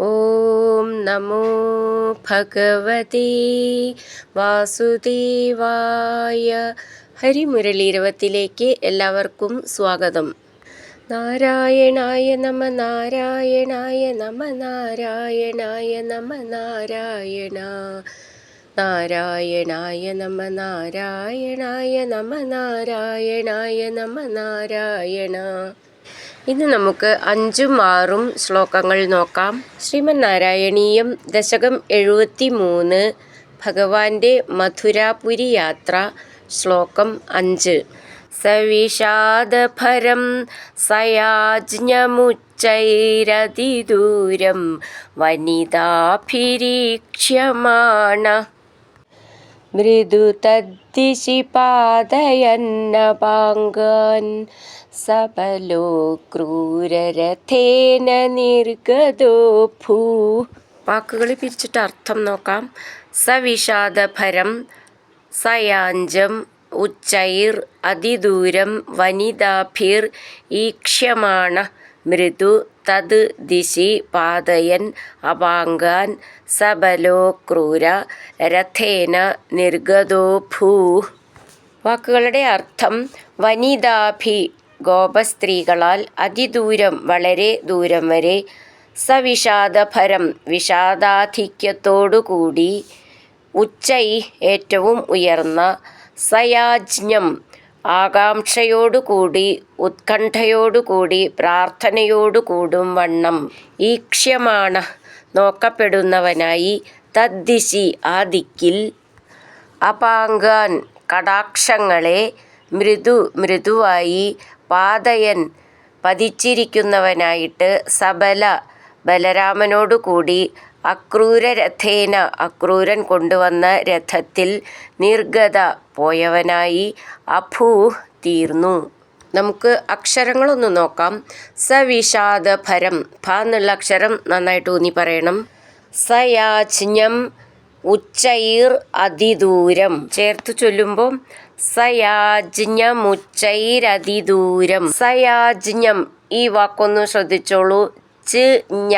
ഓം നമോ ഭഗവതേ വാസുദേവായ. ഹരിമുരളീരവത്തിലേക്ക് എല്ലാവർക്കും സ്വാഗതം. നാരായണായ നമ നാരായണായ നമ നാരായണായ നമ നാരായണ നാരായണായ നമ നാരായണായ നമ നാരായണായ നമ നാരായണ. ഇന്ന് നമുക്ക് 5ഉം 6ഉം ശ്ലോകങ്ങൾ നോക്കാം. ശ്രീമന് നാരായണീയം ദശകം 73 ഭഗവാന്റെ മഥുരാപുരി യാത്ര. ശ്ലോകം 5. സവിഷാദഭരം സയാജ്ഞമുച്ചൈരതിദൂരം വനിതാഭിരീക്ഷ്യമാണ മൃദു തദ്ദിശി പാതയന്നപാംഗാൻ സബലോ ക്രൂരരഥേന നിർഗതോ ഭൂ. വാക്കുകൾ പിരിച്ചിട്ട് അർത്ഥം നോക്കാം. സവിഷാദഭരം സയാഞ്ചം ഉച്ചൈർ അതിദൂരം വനിതാഭിർ ഈക്ഷ്യമാണ മൃദു തത് ദിശി പാതയൻ അപാംഗാൻ സബലോ ക്രൂര രഥേന നിർഗതോ ഭൂ. വാക്കുകളുടെ അർത്ഥം: വനിതാഭി ഗോപസ്ത്രീകളാൽ അതിദൂരം വളരെ ദൂരം വരെ, സവിഷാദഭരം വിഷാദാധിക്യത്തോടുകൂടി, ഉച്ചൈ ഏറ്റവും ഉയർന്ന, സയാജ്ഞം ആകാംക്ഷയോടുകൂടി ഉത്കണ്ഠയോടുകൂടി പ്രാർത്ഥനയോടുകൂടും വണ്ണം, ഈക്ഷ്യമാണ നോക്കപ്പെടുന്നവനായി, തദ്ദിശി ആ ദിക്കിൽ, അപാംഗാൻ കടാക്ഷങ്ങളെ, മൃദുവായി, പാതയൻ പതിച്ചിരിക്കുന്നവനായിട്ട്, സബല ബലരാമനോടുകൂടി, അക്രൂരരഥേന അക്രൂരൻ കൊണ്ടുവന്ന രഥത്തിൽ, നിർഗത പോയവനായി, അഭൂ തീർന്നു. നമുക്ക് അക്ഷരങ്ങളൊന്ന് നോക്കാം. സവിഷാദഭരം ഭ എന്നുള്ള അക്ഷരം നന്നായിട്ട് ഊന്നി പറയണം. സയാജ്ഞം ഉച്ചൈർ അതിദൂരം ചേർത്ത് ചൊല്ലുമ്പോൾ സയാജ്ഞമുച്ചൈരതിദൂരം. സയാജ്ഞം ഈ വാക്കൊന്ന് ശ്രദ്ധിച്ചോളൂ.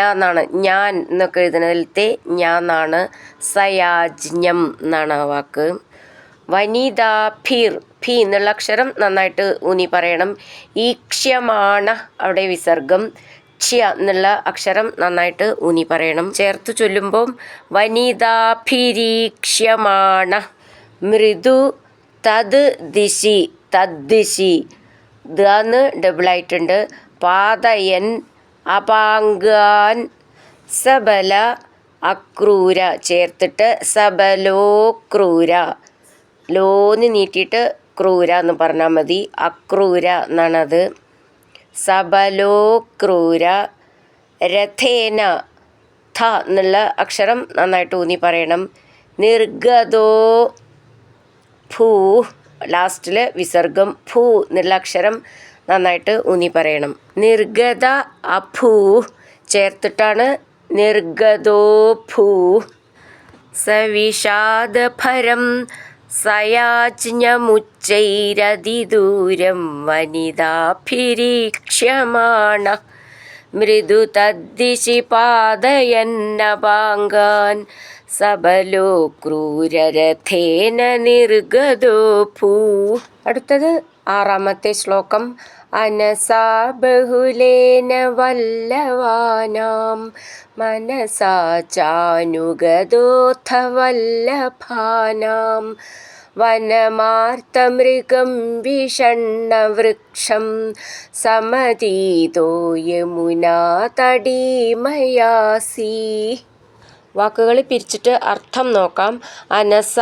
എന്നാണ്, ഞാൻ എന്നൊക്കെ എഴുതുന്നതിലത്തെ ഞാന്നാണ്. സയാജ്ഞം എന്നാണ് ആ വാക്ക്. വനിതാഭിർ ഭി എന്നുള്ള അക്ഷരം നന്നായിട്ട് ഊന്നി പറയണം. ഈക്ഷ്യമാണ അവിടെ വിസർഗം. ക്ഷ്യ എന്നുള്ള അക്ഷരം നന്നായിട്ട് ഊന്നി പറയണം. ചേർത്ത് ചൊല്ലുമ്പോൾ വനിതാഭിരീക്ഷ്യമാണ മൃദു തത് ദിശി, തദ്ദിശി ദന്ന് ഡബിളായിട്ടുണ്ട്. പാതയൻ അപാംഗാൻ സബല അക്രൂര ചേർത്തിട്ട് സബലോ ക്രൂര, ലോന്ന് നീട്ടിയിട്ട് ക്രൂര എന്ന് പറഞ്ഞാൽ മതി. അക്രൂര എന്നാണത്. സബലോ ക്രൂര രഥേന ഥ എന്നുള്ള അക്ഷരം നന്നായിട്ട് ഊന്നി പറയണം. നിർഗതോ ഭൂ ലാസ്റ്റിൽ വിസർഗം. ഭൂ എന്നുള്ള അക്ഷരം നന്നായിട്ട് ഊന്നി പറയണം. നിർഗത അഭൂ ചേർത്തിട്ടാണ് നിർഗതോ ഭൂ. സവിഷാദഭരം സയാജ്ഞമുച്ചൈരതിദൂരം വനിതാഭിരീക്ഷ്യമാണ മൃദു തദ്ദിശി പാതയന്നപാംഗാൻ സബലോ ക്രൂരരഥേന നിർഗതോ ഭൂ. അടുത്തത് 6ാമത്തെ ശ്ലോകം. അനസാ ബഹുലേന വല്ലവാനാം മനസാ ചാനുഗതോഥ വല്ലഭാനാം വനമാർത്തമൃഗം വിഷണ്ണവൃക്ഷം സമതീതോ യമുനാ തടീമയാസി. വാക്കുകൾ പിരിച്ചിട്ട് അർത്ഥം നോക്കാം. അനസ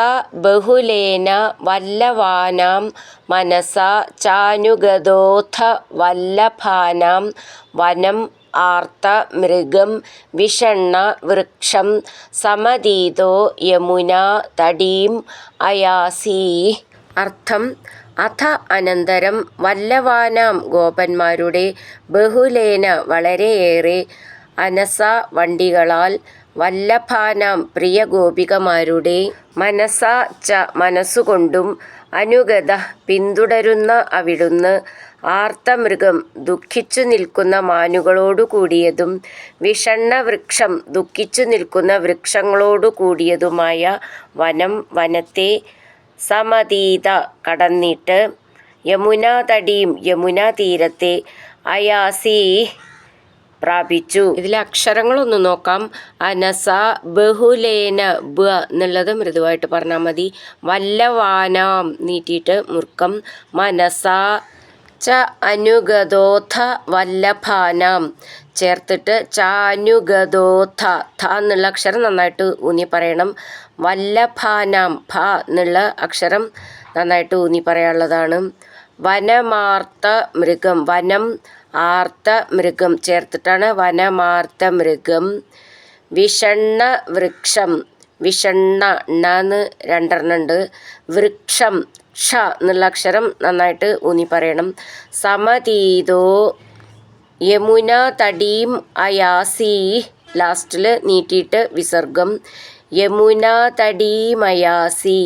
ബഹുലേന വല്ലവാനാം മനസ ചാനുഗതോഥ വല്ലഭാനാം വനം ആർത്ത മൃഗം വിഷണ്ണ വൃക്ഷം സമതീതോ യമുനാ തടീം അയാസി. അർത്ഥം: അഥ അനന്തരം വല്ലവാനാം ഗോപന്മാരുടെ, ബഹുലേന വളരെയേറെ, അനസ വണ്ടികളാൽ, വല്ലഭാനാം പ്രിയ ഗോപികമാരുടെ, മനസാ ച മനസ്സുകൊണ്ടും, അനുഗത പിന്തുടരുന്ന അവിടുന്ന്, ആർത്തമൃഗം ദുഃഖിച്ചു നിൽക്കുന്ന മാനുകളോടു കൂടിയതും വിഷണ്ണവൃക്ഷം ദുഃഖിച്ചു നിൽക്കുന്ന വൃക്ഷങ്ങളോടു കൂടിയതുമായ വനം വനത്തെ സമതീത കടന്നിട്ട് യമുനാതടിയും യമുനാ തീരത്തെ അയാസി പ്രാപിച്ചു. ഇതിലെ അക്ഷരങ്ങളൊന്ന് നോക്കാം. അനസ ബഹുലേന ബ എന്നുള്ളത് മൃദുവായിട്ട് പറഞ്ഞാൽ മതി. വല്ലവാനാം നീട്ടിയിട്ട് മുർക്കം. മനസ ച അനുഗതോഥ വല്ലഭാനാം ചേർത്തിട്ട് ചാനുഗതോഥ ഥ എന്നുള്ള അക്ഷരം നന്നായിട്ട് ഊന്നി പറയണം. വല്ലഭാനാം ഭ എന്നുള്ള അക്ഷരം നന്നായിട്ട് ഊന്നി പറയാനുള്ളതാണ്. വനമാർത്ത മൃഗം വനം ആർത്ത മൃഗം ചേർത്തിട്ടാണ് വനമാർത്ത മൃഗം. വിഷണ്ണ വൃക്ഷം വിഷണ്ണ ണ്ണന്ന് രണ്ടെണ്ണം ഉണ്ട്. വൃക്ഷം ക്ഷ എന്നുള്ള അക്ഷരം നന്നായിട്ട് ഊന്നി പറയണം. സമതീതോ യമുന തടീം അയാസി ലാസ്റ്റിൽ നീട്ടിയിട്ട് വിസർഗം. യമുന തടീമയാസി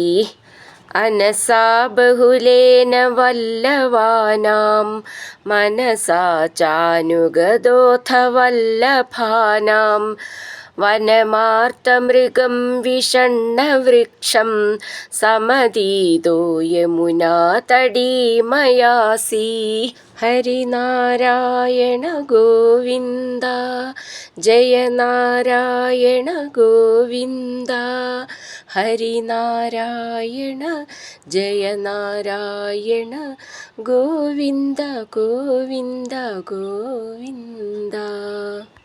അനസാ ബഹുലേന വല്ലവാനാം മനസാ ചാനുഗതോഥ വല്ലഭാനാം വനമാർത്തമൃഗം വിഷണ്ണവൃക്ഷം സമതീതോ യമുനാ തടീമയാസി. ഹരിനാരായണ ഗോവിന്ദ ജയ നാരായണ ഗോവിന്ദ. ഹരിനാരായണ ജയ നാരായണ ഗോവിന്ദ ഗോവിന്ദ ഗോവിന്ദ.